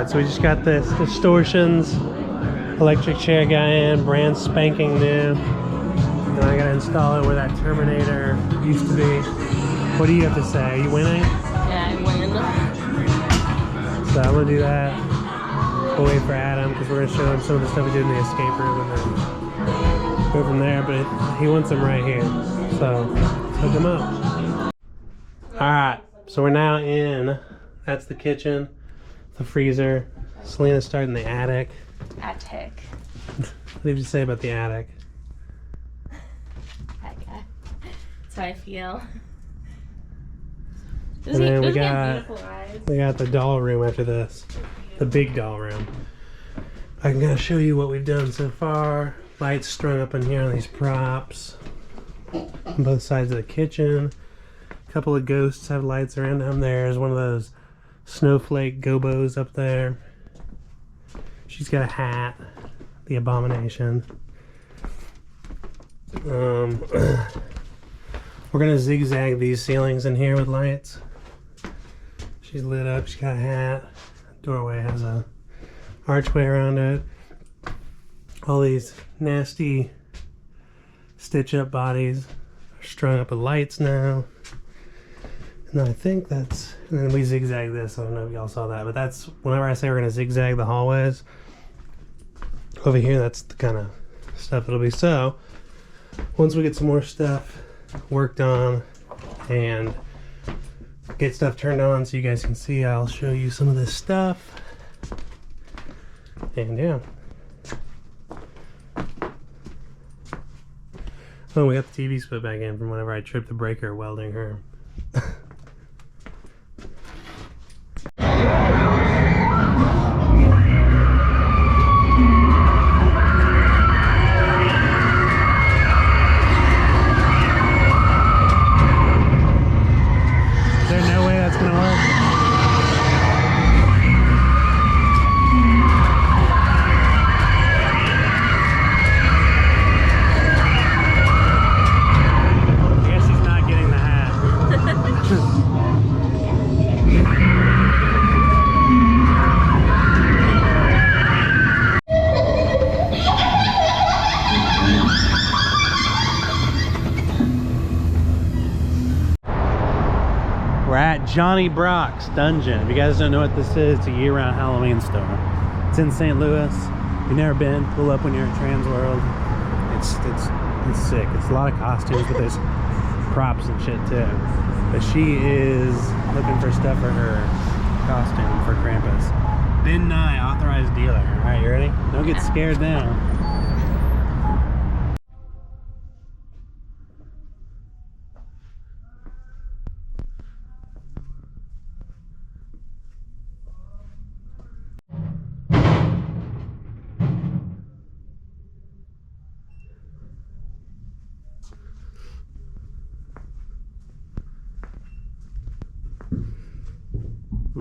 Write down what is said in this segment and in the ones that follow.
So we just got this Distortions electric chair guy in, brand spanking new. And I gotta install it where that Terminator used to be. What do you have to say? Are you winning? Yeah, I win. So I'm gonna do that. We'll wait for Adam because we're gonna show him some of the stuff we did in the escape room and then go from there. But he wants them right here. So let's hook him up. Alright, so we're now in. That's the kitchen. The freezer. Selena's starting the attic. Attic. What did you say about the attic? That's how I feel. And then we got the doll room after this. The big doll room. I'm gonna show you what we've done so far. Lights strung up in here on these props. On both sides of the kitchen. A couple of ghosts have lights around them. There's one of those snowflake gobos up there. She's got a hat, the abomination. We're gonna zigzag these ceilings in here with lights. She's lit up, she's got a hat. Doorway has a archway around it. All these nasty stitch up bodies are strung up with lights now. And I think that's, and then we zigzag this. I don't know if y'all saw that, but that's whenever I say we're gonna zigzag the hallways over here, that's the kind of stuff it'll be. So once we get some more stuff worked on and get stuff turned on so you guys can see, I'll show you some of this stuff. And yeah. Oh, we got the TVs put back in from whenever I tripped the breaker welding her. We're at Johnny Brock's Dungeon. If you guys don't know what this is, it's a year-round Halloween store. It's in St. Louis. If you've never been, pull up when you're in Trans World. It's sick. It's a lot of costumes, but there's props and shit too. But she is looking for stuff for her costume for Krampus. Ben Nye, authorized dealer. All right, you ready? Don't get scared now.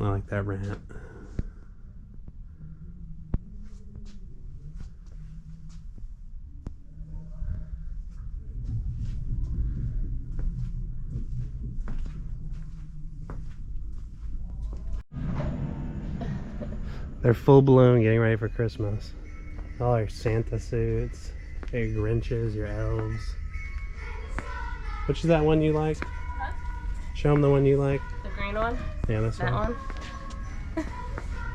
I like that rant. They're full blown getting ready for Christmas. All our Santa suits, your Grinches, your elves. Which is that one you like? Huh? Show them the one you like. The green one? Yeah, this that one.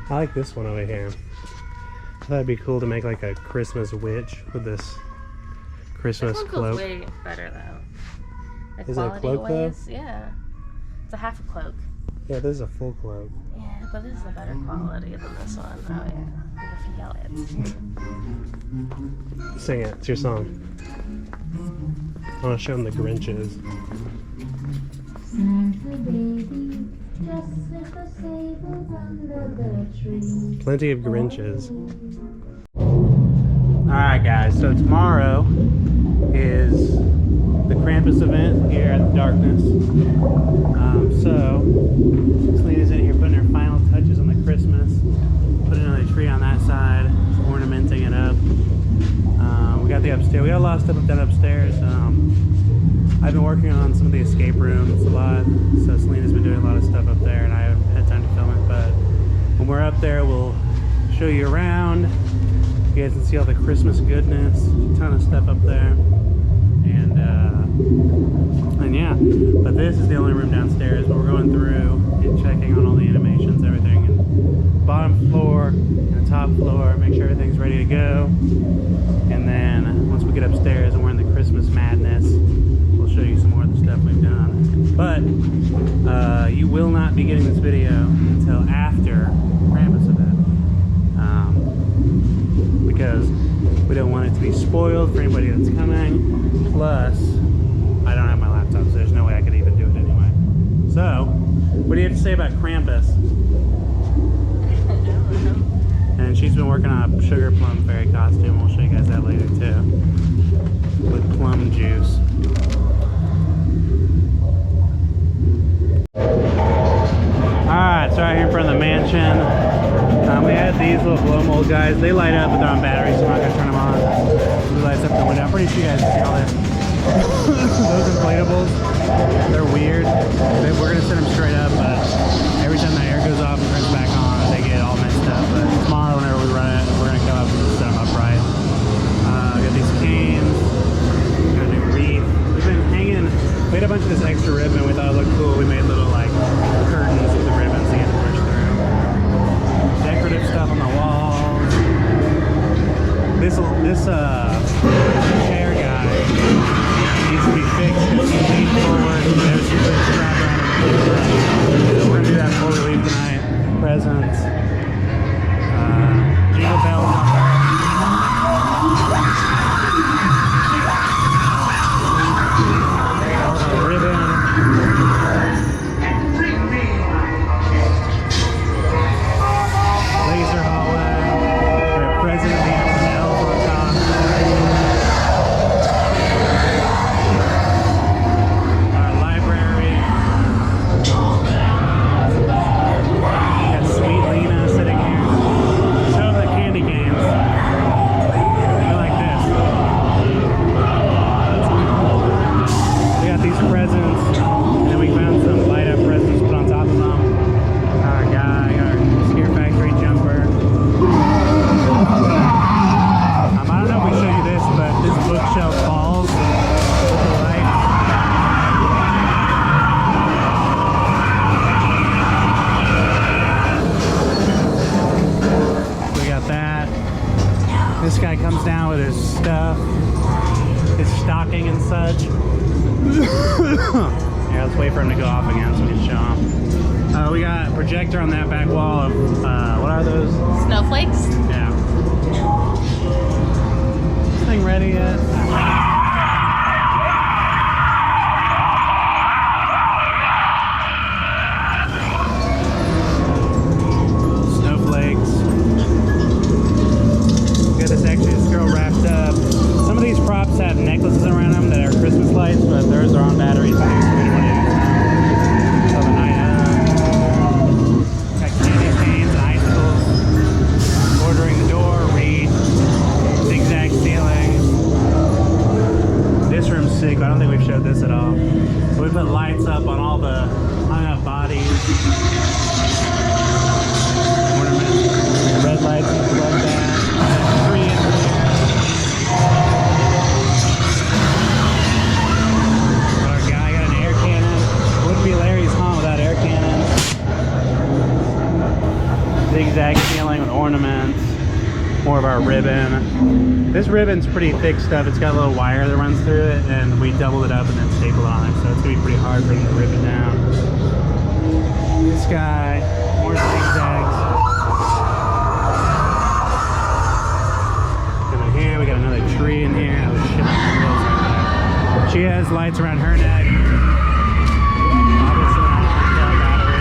I like this one over here. I thought it'd be cool to make like a Christmas witch with this Christmas cloak. This one goes way better though. Is it a cloak though? Yeah. It's a half a cloak. Yeah, this is a full cloak. Yeah, but this is a better quality than this one. Oh yeah. If you yell it. Sing it. It's your song. I want to show them the Grinches. Santa baby, just slip a sable under the tree. Plenty of Grinches. Alright guys, so tomorrow is the Krampus event here at the Darkness. So Selena's in here putting her final touches on the Christmas, putting another tree on that side, ornamenting it up. We got the upstairs. We got a lot of stuff done upstairs. I've been working on some of the escape rooms a lot, so Selena's been doing a lot of stuff up there, and I haven't had time to film it. But when we're up there, we'll show you around. You guys can see all the Christmas goodness. A ton of stuff up there, and yeah. But this is the only room downstairs. But we're going through and checking on all the animations, everything, and bottom floor and the top floor. Make sure everything's ready to go. And then once we get upstairs and we're in the Christmas madness, we'll show you some more of the stuff we've done. But you will not be getting this video until after Krampus event, because we don't want it to be spoiled for anybody that's coming. Plus, I don't have my laptop, so there's no way I could even do it anyway. So, what do you have to say about Krampus? And she's been working on a sugar plum fairy costume. We'll show you guys that later too, with plum juice. Alright, so right here in front of the mansion, we had these little blow mold guys. They light up, but they're on batteries, so I'm not going to turn them on. It lights up the window. I'm pretty sure you guys see all this. Those inflatables, they're weird. We're going to set them straight up, but every time the air goes off and turns back on, they get all messed up. But tomorrow, whenever we run it, we're going to come up and set them upright. We got these canes. We got a new wreath. We've been hanging. We had a bunch of this extra ribbon. We thought it looked cool. We made little like curtains with the ribbons to get to push through. Decorative stuff on the walls. This chair guy needs to be fixed because he leaned forward. There's a strap around him. We're gonna do that before we leave tonight. Presents. Jingle bells on there. Ribbon. Laser hallway. Got a present at the end of the elf on top. Our library. Got sweet Lena sitting here. Show them the candy canes. They're like this. We got these presents, and we found some light up presents to put on top of them. Our guy, our Scare Factory jumper. I don't know if we show you this, but this bookshelf falls with the light. We got that. This guy comes down with his stuff, his stocking and such. Yeah, let's wait for him to go off again so we can show him. We got a projector on that back wall of, what are those? Snowflakes? Yeah. Is this thing ready yet? Snowflakes. We got this extra girl wrapped up. Some of these props have necklaces around them that are Christmas lights, but theirs are on batteries. So the night got candy canes and icicles. Ordering the door, read, zigzag ceilings. This room's sick, but I don't think we've showed this at all. We put lights up on all the hung up bodies. Ornaments. Red lights and plug that. Tree in there. Our guy got an air cannon. Wouldn't be Larry's haunt without air cannons. Zigzag ceiling with ornaments. More of our ribbon. This ribbon's pretty thick stuff. It's got a little wire that runs through it, and we doubled it up and then stapled on it, so it's gonna be pretty hard for him to rip it down. This guy, more zigzags. And then here we got another tree in here. Oh shit, she has lights around her neck. Obviously, battery.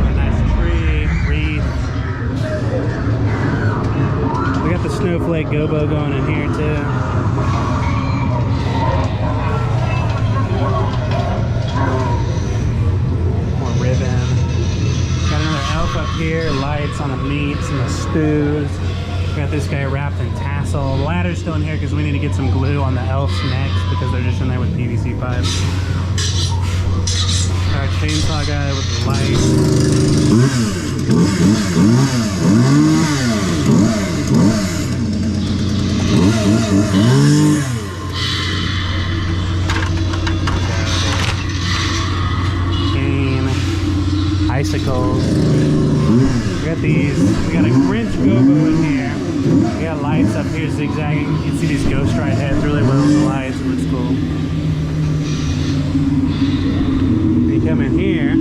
A nice tree, wreath. snowflake gobo going in here too. More ribbon. Got another elf up here, lights on the meats and the stews. Got this guy wrapped in tassel. The ladder's still in here because we need to get some glue on the elf's necks because they're just in there with PVC pipes. Our chainsaw guy with the lights. Cane, icicles. We got these. We got a Grinch gobo in here. We got lights up here zigzagging. You can see these ghost ride heads really well with the lights. It looks cool. When you come in here,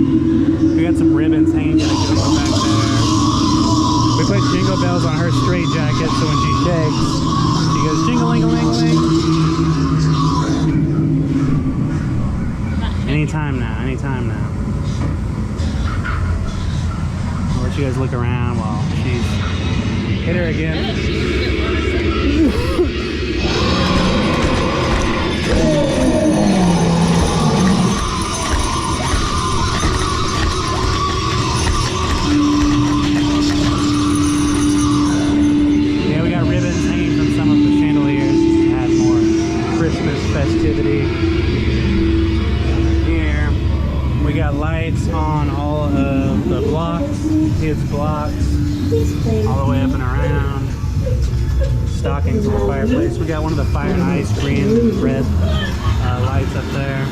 we got some ribbons hanging in a gobo back there. We put jingle bells on her straight jacket so when she shakes, she goes jingle-ling-a-ling-a-ling. Anytime now, anytime now. I'll let you guys look around while she's hit her again. Yeah, we got ribbons hanging from some of the chandeliers just to add more Christmas festivity. Here, we got lights on all of the blocks, kids' blocks. All the way up and around. Stockings in the fireplace. We got one of the fire and ice green and red lights up there.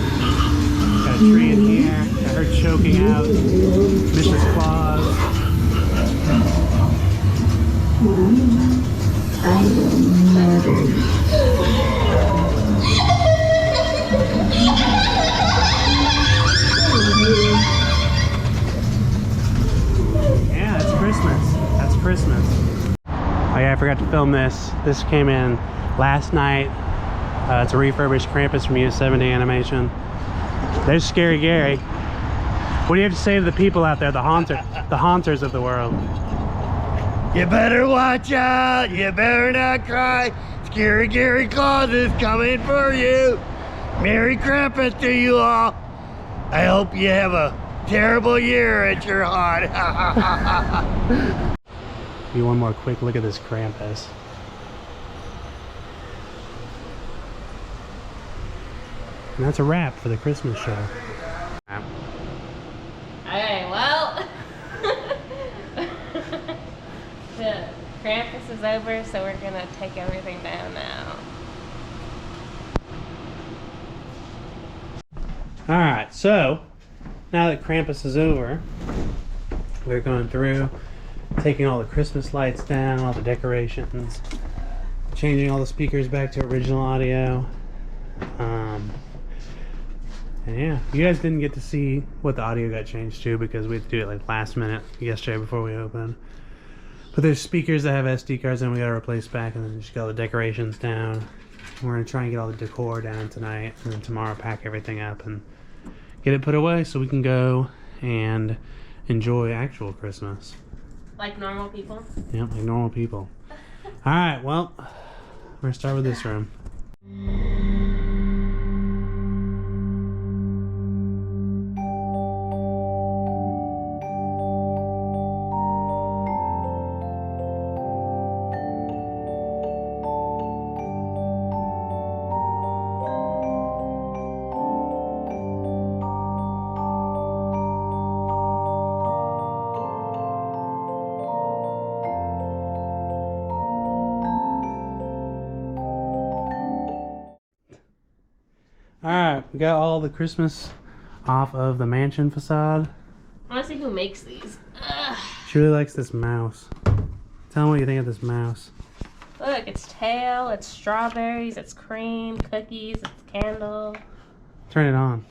Got a tree in here. Got her choking out Mrs. Claus. Yeah, it's Christmas. That's Christmas. Oh yeah, I forgot to film this. This came in last night. It's a refurbished Krampus from US70 animation. There's Scary Gary. What do you have to say to the people out there, the haunters of the world? You better watch out. You better not cry. Scary Gary Claus is coming for you. Merry Krampus to you all. I hope you have a terrible year at your haunt. Give you one more quick look at this Krampus. And that's a wrap for the Christmas show. Okay, well, the Krampus is over, so we're gonna take everything down now. Alright, so now that Krampus is over, we're going through, taking all the Christmas lights down, all the decorations, changing all the speakers back to original audio. And yeah, you guys didn't get to see what the audio got changed to because we had to do it like last minute yesterday before we opened. But there's speakers that have SD cards and we got to replace back, and then just got all the decorations down. We're going to try and get all the decor down tonight, and then tomorrow pack everything up and get it put away so we can go and enjoy actual Christmas. Like normal people? Yep, like normal people. Alright, well, we're going to start with this room. Alright, we got all the Christmas off of the mansion facade. I want to see who makes these. Ugh. She really likes this mouse. Tell me what you think of this mouse. Look, it's tail, it's strawberries, it's cream, cookies, it's candle. Turn it on.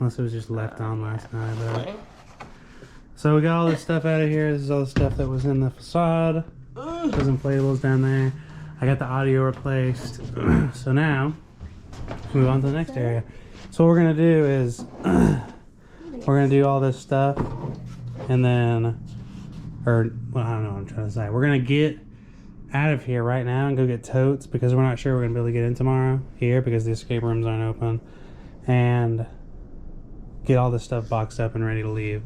Unless it was just left on last night. But... So we got all this stuff out of here. This is all the stuff that was in the facade. Those inflatables down there. I got the audio replaced. So now, move on to the next area. So what we're going to do is, we're going to do all this stuff. And then Or, well, I don't know what I'm trying to say. We're going to get out of here right now and go get totes because we're not sure we're going to be able to get in tomorrow here because the escape rooms aren't open. And get all this stuff boxed up and ready to leave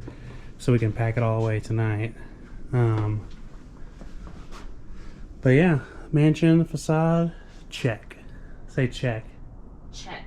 so we can pack it all away tonight. But yeah, mansion, facade, check. Say check. Check.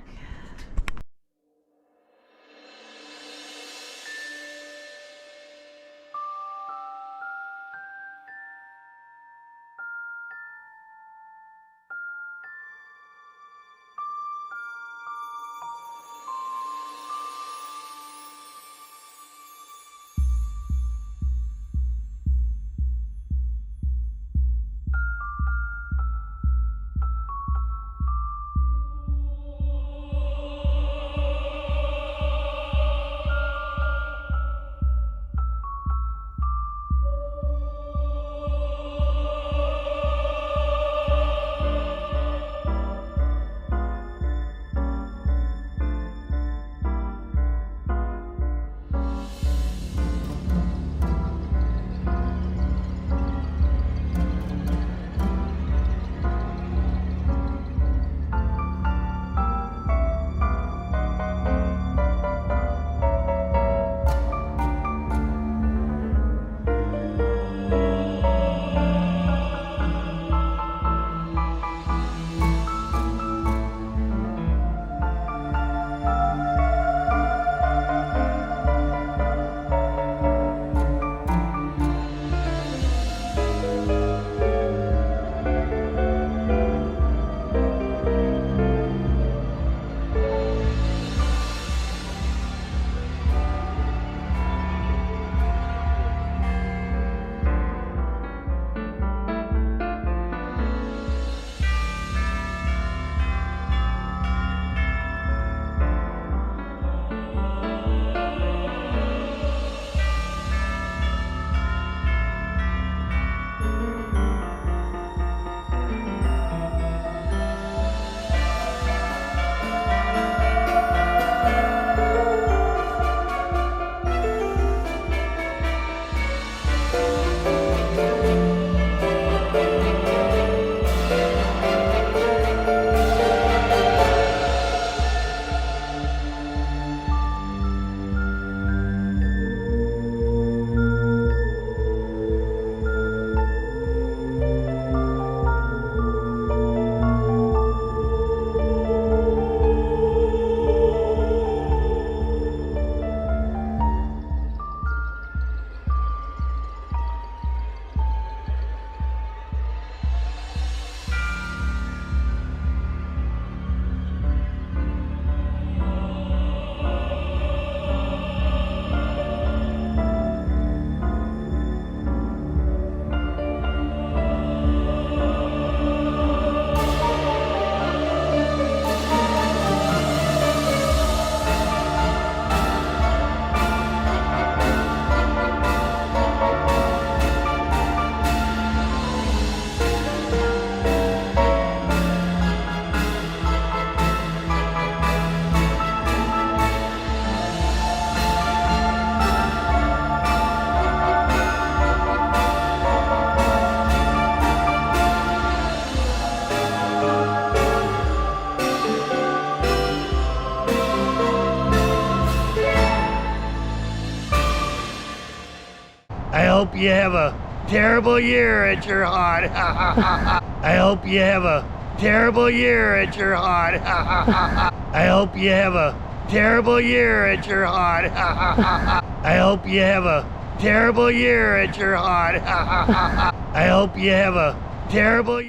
I hope you have a terrible year at your haunt. I hope you have a terrible year at your haunt. I hope you have a terrible year at your haunt. I hope you have a terrible year at your haunt. I hope you have a terrible